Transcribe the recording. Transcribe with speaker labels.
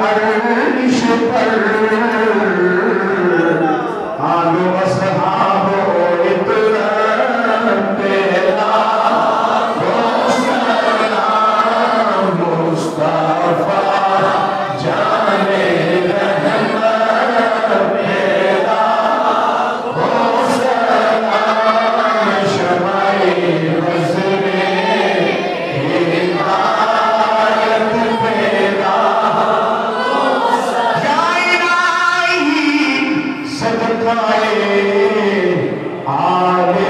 Speaker 1: अर्श पर आलो असहाबो इतना तेरा सलाम मुस्तफा जाने रहमत मेरा हो सलाम शमाए बज़्मे हिदायत मेरा या इलाही सदकाए आले